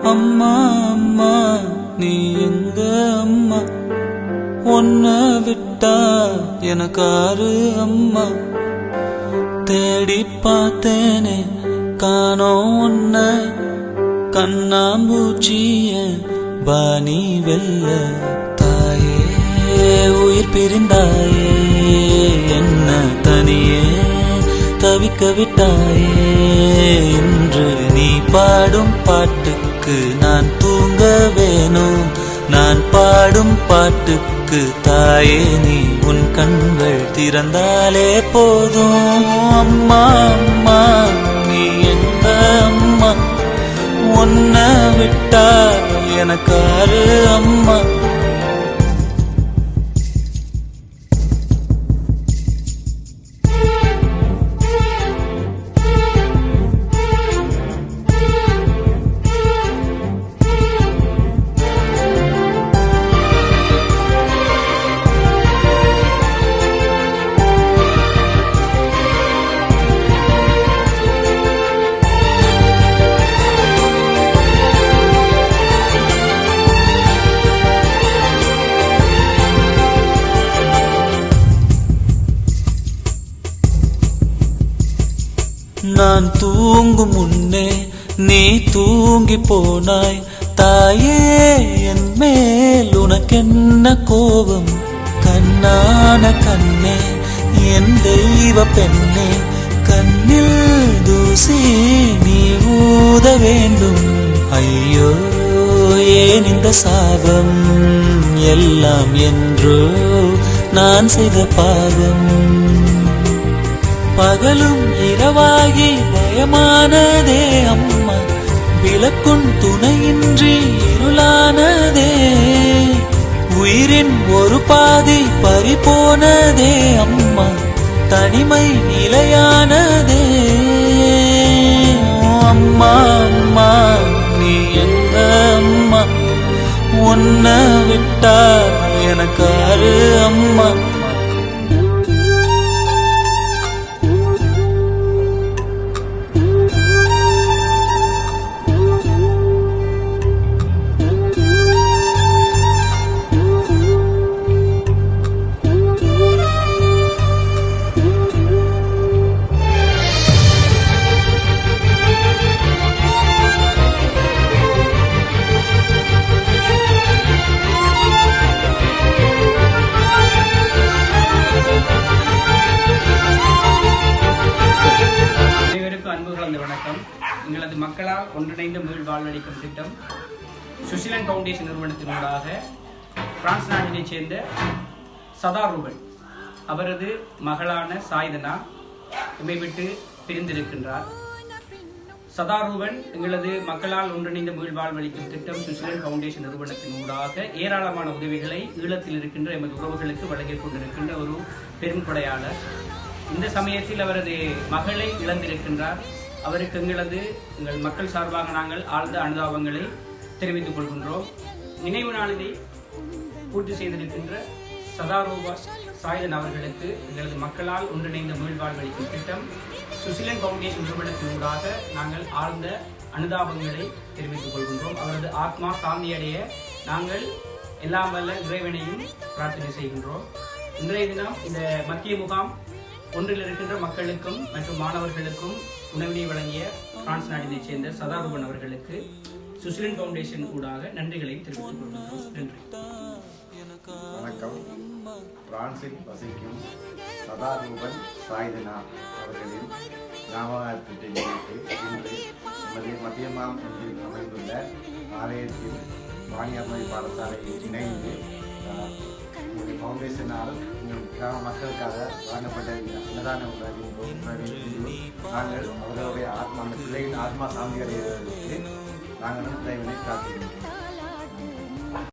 அம்மா அம்மா நீ எங்க அம்மா, உன்னை விட்டா எனக்காரு அம்மா. தேடி பார்த்தேனே காணோம் உன்ன, கண்ணாம்பூச்சிய பாணி வெல்ல. தாயே உயிர் பிரிந்தாயே, என்ன தனியே தவிக்க விட்டாயே. இன்று நீ பாடும் பாட்டுக்கு நான் தூங்க வேணும், நான் பாடும் பாட்டுக்கு தாயே நீ உன் கண்கள் திறந்தாலே போதும். அம்மா அம்மா நீ எங்க அம்மா, உன்னை விட்டா எனக்காரு அம்மா. நான் தூங்கும் முன்னே நீ தூங்கி போனாய் தாயே, என் மேல் உனக்கென்ன கோபம். கண்ணான கண்ணே என் தெய்வ பெண்ணே, கண்ணில் தூசி நீ ஊத வேண்டும். ஐயோ ஏன் இந்த சாபம், எல்லாம் என்றோ நான் செய்த பாவம். பகலும் இரவாகி பயமானதே அம்மா, விளக்குன் துணையின்றி இருளானதே. உயிரின் ஒரு பாதி பறிபோனதே அம்மா, தனிமை நிலையானதே. அம்மா அம்மா நீ எங்க அம்மா, உன்னை விட்டா எனக்காரு அம்மா. வணக்கம். எங்களது மக்களால் ஒன்றிணைந்த மீள் வாழ்வளிக்கும் திட்டம் சுசிலன் ஃபவுண்டேஷன் நிறுவனத்தினூடாக பிரான்ஸ் நாட்டினைச் சேர்ந்த சதாரூபன் அவரது மகளான சாய்தனா எம்மை விட்டு பிரிந்திருக்கின்றார். சதாரூபன் எங்களது மக்களால் ஒன்றிணைந்த மீள் வாழ்வளிக்கும் திட்டம் சுசிலன் ஃபவுண்டேஷன் நிறுவனத்தினூடாக ஏராளமான உதவிகளை ஈழத்தில் இருக்கின்ற எமது உறவுகளுக்கு வழங்கிக் கொண்டிருக்கின்ற ஒரு பெரும் கொடையாளர். இந்த சமயத்தில் அவரது மகளை இழந்திருக்கின்றார். அவருக்கு எங்கள் மக்கள் சார்பாக நாங்கள் ஆழ்ந்த அனுதாபங்களை தெரிவித்துக் கொள்கின்றோம். நினைவு நாளினை பூர்த்தி செய்திருக்கின்ற சதாரூபா சாய்தன் அவர்களுக்கு எங்களது மக்களால் ஒன்றிணைந்த மீள்வாழ்வளிக்கும் திட்டம் சுசிலன் ஃபவுண்டேஷன் நிறுவனத்தினூடாக நாங்கள் ஆழ்ந்த அனுதாபங்களை தெரிவித்துக் கொள்கின்றோம். அவரது ஆத்மா சாந்தியடைய நாங்கள் எல்லாம் வல்ல இறைவனையும் பிரார்த்தனை செய்கின்றோம். இன்றைய தினம் இந்த மத்திய முகாம் ஒன்றில் இருக்கின்ற மக்களுக்கும் மற்றும் மாணவர்களுக்கும் உணவினை வழங்கிய பிரான்ஸ் நாட்டினைச் சேர்ந்த சதாரூபன் அவர்களுக்கு சுசிலன் ஃபவுண்டேஷன் ஊடாக நன்றிகளை தெரிவித்துக் கொள்கின்றோம். நன்றி. வணக்கம். பிரான்சில் வசிக்கும் சதாரூபன் சாய்தனா அவர்களின் ஞாபகத்தை முன்னிட்டு இன்று நமது மத்தியமாம் ஒன்றில் அமைந்துள்ள ஆலயத்தில் வாணியம்மை பாடசாலையில் இணைந்து ஃபவுண்டேஷனால் கிராம மக்களுக்காக வழங்கப்பட்ட அன்னதான உணவின் நாங்கள் அவர்களுடைய ஆத்மா, அந்த பிள்ளையின் ஆத்மா சாந்தி அடைவதற்கு நாங்கள் இறைவனை பிரார்த்திக்கின்றோம்.